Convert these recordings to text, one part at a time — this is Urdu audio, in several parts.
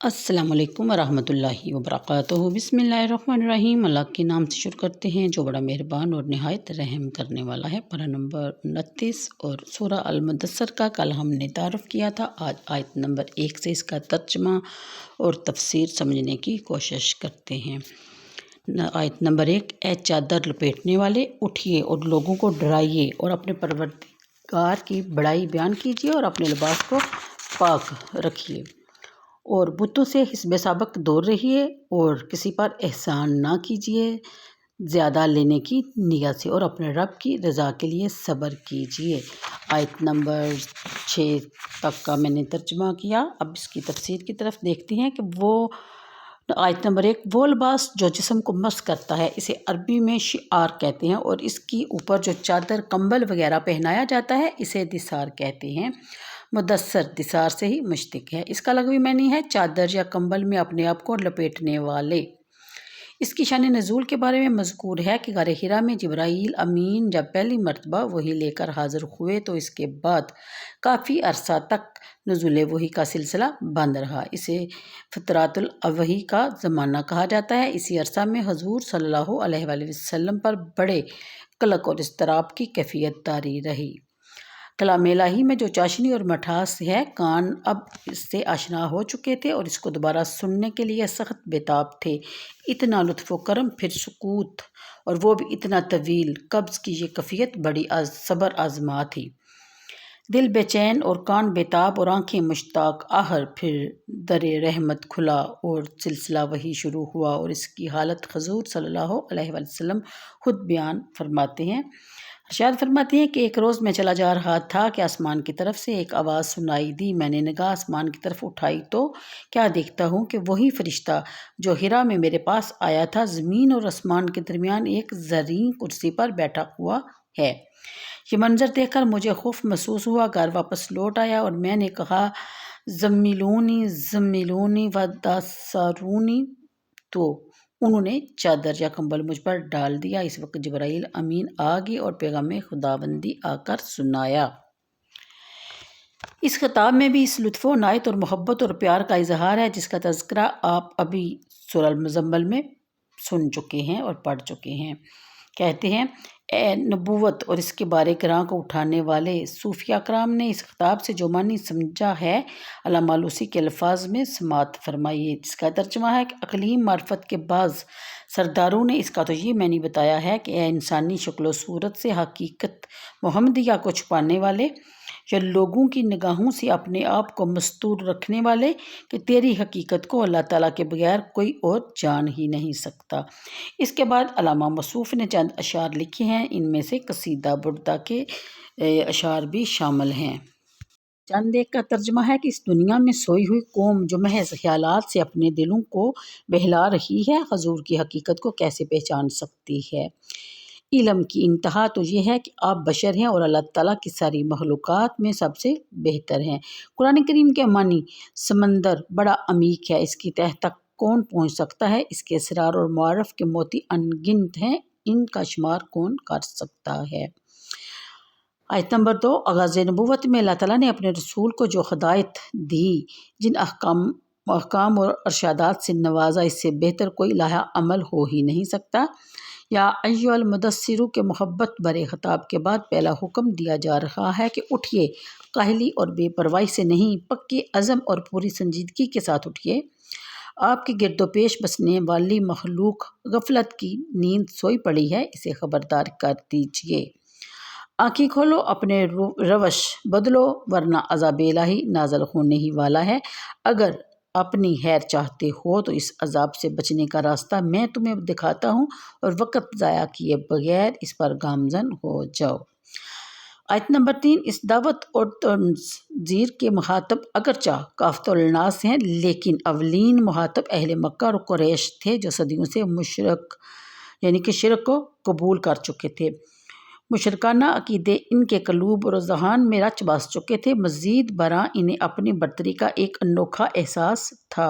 السلام علیکم ورحمۃ اللہ وبرکاتہ۔ بسم اللہ الرحمن الرحیم۔ اللہ کے نام سے شروع کرتے ہیں جو بڑا مہربان اور نہایت رحم کرنے والا ہے۔ پارہ نمبر 29 اور سورہ المدثر کا کل ہم نے تعارف کیا تھا۔ آج آیت نمبر 1 سے اس کا ترجمہ اور تفسیر سمجھنے کی کوشش کرتے ہیں۔ آیت نمبر 1، اے چادر لپیٹنے والے، اٹھیے اور لوگوں کو ڈرائیے اور اپنے پروردگار کی بڑائی بیان کیجیے اور اپنے لباس کو پاک رکھیے اور بتوں سے حسب سابق دور رہیے اور کسی پر احسان نہ کیجیے زیادہ لینے کی نیت سے اور اپنے رب کی رضا کے لیے صبر کیجیے۔ آیت نمبر 6 تک کا میں نے ترجمہ کیا۔ اب اس کی تفسیر کی طرف دیکھتے ہیں کہ آیت نمبر 1، وہ لباس جو جسم کو مس کرتا ہے اسے عربی میں شعار کہتے ہیں اور اس کی اوپر جو چادر کمبل وغیرہ پہنایا جاتا ہے اسے دثار کہتے ہیں۔ مدثر دثار سے ہی مشتق ہے۔ اس کا لغوی معنی ہے چادر یا کمبل میں اپنے آپ کو لپیٹنے والے۔ اس کی شان نزول کے بارے میں مذکور ہے کہ غار حرا میں جبرائیل امین جب پہلی مرتبہ وحی لے کر حاضر ہوئے تو اس کے بعد کافی عرصہ تک نزول وحی کا سلسلہ بند رہا۔ اسے فترات الوحی کا زمانہ کہا جاتا ہے۔ اسی عرصہ میں حضور صلی اللہ علیہ وآلہ وسلم پر بڑے قلق اور اضطراب کی کیفیت طاری رہی۔ کلام الہی میں جو چاشنی اور مٹھاس ہے، کان اب اس سے آشنا ہو چکے تھے اور اس کو دوبارہ سننے کے لیے سخت بےتاب تھے۔ اتنا لطف و کرم، پھر سکوت، اور وہ بھی اتنا طویل۔ قبض کی یہ کیفیت بڑی صبر آزما تھی۔ دل بے چین اور کان بےتاب اور آنکھیں مشتاق آہر، پھر در رحمت کھلا اور سلسلہ وحی شروع ہوا اور اس کی حالت حضور صلی اللہ علیہ وآلہ وسلم خود بیان فرماتے ہیں۔ ارشاد فرماتے ہیں کہ ایک روز میں چلا جا رہا تھا کہ آسمان کی طرف سے ایک آواز سنائی دی۔ میں نے نگاہ آسمان کی طرف اٹھائی تو کیا دیکھتا ہوں کہ وہی فرشتہ جو حرا میں میرے پاس آیا تھا زمین اور آسمان کے درمیان ایک زرین کرسی پر بیٹھا ہوا ہے۔ یہ منظر دیکھ کر مجھے خوف محسوس ہوا۔ گھر واپس لوٹ آیا اور میں نے کہا زملونی زملونی ودثرونی، تو انہوں نے چادر یا کمبل مجھ پر ڈال دیا۔ اس وقت جبرائیل امین آ گئے اور پیغام خداوندی آ کر سنایا۔ اس خطاب میں بھی اس لطف و عنایت اور محبت اور پیار کا اظہار ہے جس کا تذکرہ آپ ابھی سورہ المزمل میں سن چکے ہیں اور پڑھ چکے ہیں۔ کہتے ہیں، اے نبوت اور اس کے بارے گراں کو اٹھانے والے، صوفیہ کرام نے اس خطاب سے جو معنی سمجھا ہے علامہ آلوسی کے الفاظ میں سماعت فرمائیے، جس کا ترجمہ ہے کہ اقلیم معرفت کے بعض سرداروں نے اس کا تو یہ معنی بتایا ہے کہ اے انسانی شکل و صورت سے حقیقت محمدیہ کو چھپانے والے یا لوگوں کی نگاہوں سے اپنے آپ کو مستور رکھنے والے، کہ تیری حقیقت کو اللہ تعالیٰ کے بغیر کوئی اور جان ہی نہیں سکتا۔ اس کے بعد علامہ موصوف نے چند اشعار لکھے ہیں، ان میں سے قصیدہ بردہ کے اشعار بھی شامل ہیں۔ چند ایک کا ترجمہ ہے کہ اس دنیا میں سوئی ہوئی قوم جو محض خیالات سے اپنے دلوں کو بہلا رہی ہے، حضور کی حقیقت کو کیسے پہچان سکتی ہے؟ علم کی انتہا تو یہ ہے کہ آپ بشر ہیں اور اللہ تعالیٰ کی ساری مخلوقات میں سب سے بہتر ہیں۔ قرآن کریم کے معنی سمندر بڑا عمیق ہے، اس کی تہہ تک کون پہنچ سکتا ہے؟ اس کے اسرار اور معارف کے موتی انگنت ہیں، ان کا شمار کون کر سکتا ہے؟ آیت نمبر 2، آغاز نبوت میں اللہ تعالیٰ نے اپنے رسول کو جو ہدایت دی، جن احکام اور ارشادات سے نوازا، اس سے بہتر کوئی لائحہ عمل ہو ہی نہیں سکتا۔ یا ایھا المدثر کے محبت برے خطاب کے بعد پہلا حکم دیا جا رہا ہے کہ اٹھیے، کاہلی اور بے پرواہی سے نہیں، پکے عزم اور پوری سنجیدگی کے ساتھ اٹھیے۔ آپ کے گرد و پیش بسنے والی مخلوق غفلت کی نیند سوئی پڑی ہے، اسے خبردار کر دیجیے۔ آنکھیں کھولو، اپنے روش بدلو، ورنہ عذاب الہی نازل ہونے ہی والا ہے۔ اگر اپنی خیر چاہتے ہو تو اس عذاب سے بچنے کا راستہ میں تمہیں دکھاتا ہوں، اور وقت ضائع کیے بغیر اس پر گامزن ہو جاؤ۔ آیت نمبر 3، اس دعوت اور تنذیر کے مخاطب اگرچہ کافۃ الناس ہیں، لیکن اولین مخاطب اہل مکہ اور قریش تھے جو صدیوں سے شرک کو قبول کر چکے تھے۔ مشرکانہ عقیدے ان کے قلوب اور ذہان میں رچ بس چکے تھے۔ مزید برآں انہیں اپنی برتری کا ایک انوکھا احساس تھا۔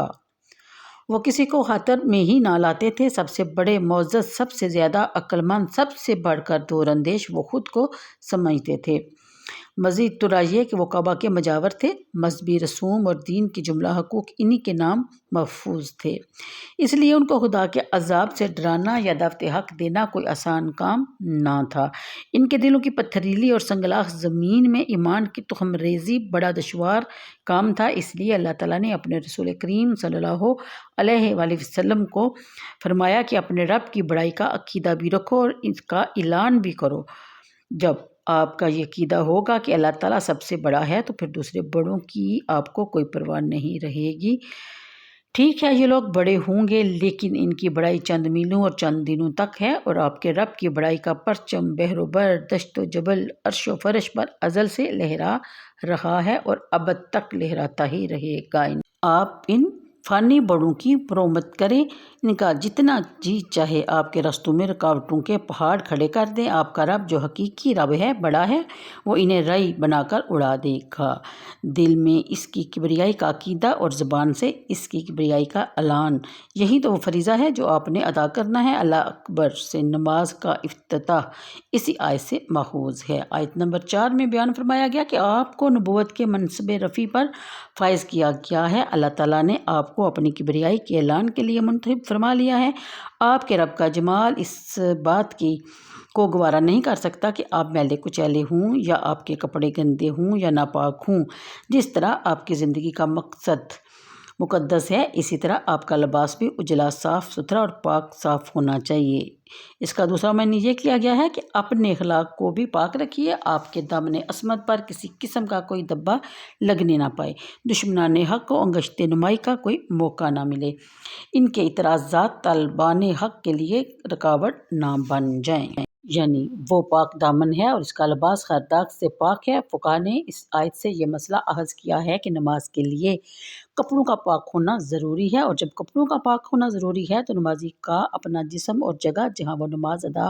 وہ کسی کو خاطر میں ہی نہ لاتے تھے۔ سب سے بڑے معزز، سب سے زیادہ عقل مند، سب سے بڑھ کر دور اندیش وہ خود کو سمجھتے تھے۔ مزید تو رائے کہ وہ کعبہ کے مجاور تھے، مذہبی رسوم اور دین کی جملہ حقوق انہی کے نام محفوظ تھے، اس لیے ان کو خدا کے عذاب سے ڈرانا یا دعوت حق دینا کوئی آسان کام نہ تھا۔ ان کے دلوں کی پتھریلی اور سنگلاخ زمین میں ایمان کی تخم ریزی بڑا دشوار کام تھا، اس لیے اللہ تعالیٰ نے اپنے رسول کریم صلی اللہ علیہ وآلہ وسلم کو فرمایا کہ اپنے رب کی بڑائی کا عقیدہ بھی رکھو اور اس کا اعلان بھی کرو۔ جب آپ کا یہ عقیدہ ہوگا کہ اللہ تعالیٰ سب سے بڑا ہے تو پھر دوسرے بڑوں کی آپ کو کوئی پرواہ نہیں رہے گی۔ ٹھیک ہے، یہ لوگ بڑے ہوں گے لیکن ان کی بڑائی چند میلوں اور چند دنوں تک ہے، اور آپ کے رب کی بڑائی کا پرچم بحر و بر، دشت و جبل، عرش و فرش پر ازل سے لہرا رہا ہے اور ابد تک لہراتا ہی رہے گا۔ آپ ان فانی بڑوں کی مروت کریں، ان کا جتنا جی چاہے آپ کے رستوں میں رکاوٹوں کے پہاڑ کھڑے کر دیں، آپ کا رب جو حقیقی رب ہے، بڑا ہے، وہ انہیں رئی بنا کر اڑا دے گا۔ دل میں اس کی کبریائی کا عقیدہ اور زبان سے اس کی کبریائی کا اعلان، یہی تو وہ فریضہ ہے جو آپ نے ادا کرنا ہے۔ اللہ اکبر سے نماز کا افتتاح اسی آیت سے ماخوذ ہے۔ آیت نمبر 4 میں بیان فرمایا گیا کہ آپ کو نبوت کے منصب رفیع پر فائز کیا گیا ہے۔ اللہ تعالیٰ نے آپ کو اپنی کبریائی کے اعلان کے لیے منتخب فرما لیا ہے۔ آپ کے رب کا جمال اس بات کو گوارا نہیں کر سکتا کہ آپ میلے کچیلے ہوں یا آپ کے کپڑے گندے ہوں یا ناپاک ہوں۔ جس طرح آپ کی زندگی کا مقصد مقدس ہے، اسی طرح آپ کا لباس بھی اجلا، صاف ستھرا اور پاک صاف ہونا چاہیے۔ اس کا دوسرا معنی یہ کیا گیا ہے کہ اپنے اخلاق کو بھی پاک رکھیے، آپ کے دامن عصمت پر کسی قسم کا کوئی دھبا لگنے نہ پائے، دشمنان حق کو انگشت نمائی کا کوئی موقع نہ ملے، ان کے اعتراضات طالبان حق کے لیے رکاوٹ نہ بن جائیں۔ یعنی وہ پاک دامن ہے اور اس کا لباس ہر داغ سے پاک ہے۔ فقہا نے اس آیت سے یہ مسئلہ اخذ کیا ہے کہ نماز کے لیے کپڑوں کا پاک ہونا ضروری ہے، اور جب کپڑوں کا پاک ہونا ضروری ہے تو نمازی کا اپنا جسم اور جگہ جہاں وہ نماز ادا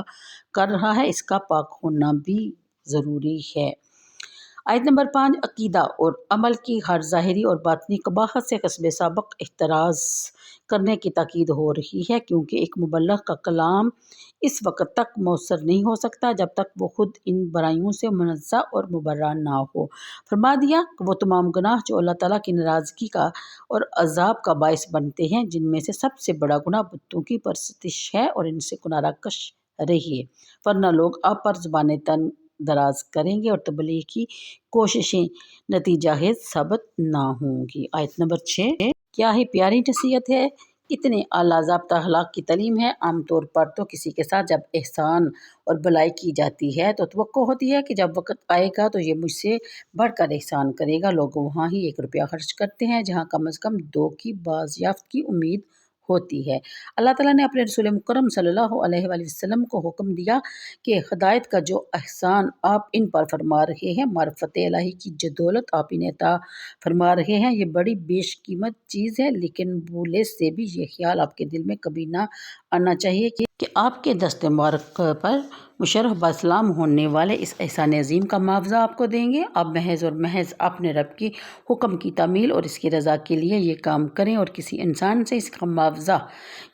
کر رہا ہے اس کا پاک ہونا بھی ضروری ہے۔ آیت نمبر 5 عقیدہ اور عمل کی ہر ظاہری اور باطنی قباحت سے حسب سابق احتراز کرنے کی تاکید ہو رہی ہے، کیونکہ ایک مبلغ کا کلام اس وقت تک مؤثر نہیں ہو سکتا جب تک وہ خود ان برائیوں سے منزہ اور مبرہ نہ ہو۔ فرما دیا کہ وہ تمام گناہ جو اللہ تعالیٰ کی ناراضگی کا اور عذاب کا باعث بنتے ہیں، جن میں سے سب سے بڑا گناہ بتوں کی پرستش ہے، اور ان سے کنارہ کش رہیے، ورنہ لوگ آپ پر زبانیں تن دراز کریں گے اور تبلیغ کی کوششیں نتیجہ خیز ثابت نہ ہوں گی۔ آیت نمبر 6 کیا ہی پیاری نصیحت ہے، اتنے اعلیٰ ضابطہ اخلاق کی تعلیم ہے۔ عام طور پر تو کسی کے ساتھ جب احسان اور بھلائی کی جاتی ہے تو توقع ہوتی ہے کہ جب وقت آئے گا تو یہ مجھ سے بڑھ کر احسان کرے گا۔ لوگ وہاں ہی 1 روپیہ خرچ کرتے ہیں جہاں کم از کم 2 کی بازیافت کی امید ہوتی ہے۔ اللہ تعالیٰ نے اپنے رسول مکرم صلی اللہ علیہ وآلہ وسلم کو حکم دیا کہ ہدایت کا جو احسان آپ ان پر فرما رہے ہیں، معرفت الہی کی جو دولت آپ انہیں عطا فرما رہے ہیں، یہ بڑی بیش قیمت چیز ہے، لیکن بھولے سے بھی یہ خیال آپ کے دل میں کبھی نہ آنا چاہیے کہ آپ کے دست مبارک پر مشرف باسلام ہونے والے اس احسان عظیم کا معاوضہ آپ کو دیں گے۔ آپ محض اور محض اپنے رب کی حکم کی تعمیل اور اس کی رضا کے لیے یہ کام کریں اور کسی انسان سے اس کا معاوضہ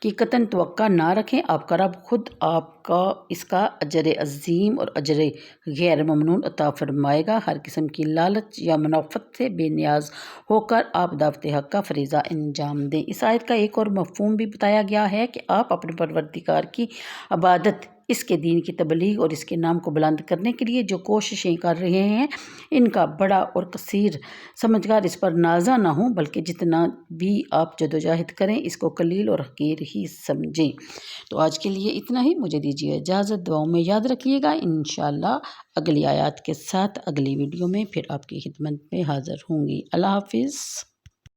کی قطعاً توقع نہ رکھیں۔ آپ کا رب خود آپ کا اس کا اجر عظیم اور اجر غیر ممنون عطا فرمائے گا۔ ہر قسم کی لالچ یا منافقت سے بے نیاز ہو کر آپ دعوت حق کا فریضہ انجام دیں۔ اس آیت کا ایک اور مفہوم بھی بتایا گیا ہے کہ آپ اپنے پروردگار کی عبادت، اس کے دین کی تبلیغ اور اس کے نام کو بلند کرنے کے لیے جو کوششیں کر رہے ہیں، ان کا بڑا اور کثیر سمجھ کر اس پر نازا نہ ہوں، بلکہ جتنا بھی آپ جدوجہد کریں اس کو قلیل اور حقیر ہی سمجھیں۔ تو آج کے لیے اتنا ہی، مجھے دیجیے اجازت، دعاؤں میں یاد رکھیے گا۔ انشاءاللہ اگلی آیات کے ساتھ اگلی ویڈیو میں پھر آپ کی خدمت میں حاضر ہوں گی۔ اللہ حافظ۔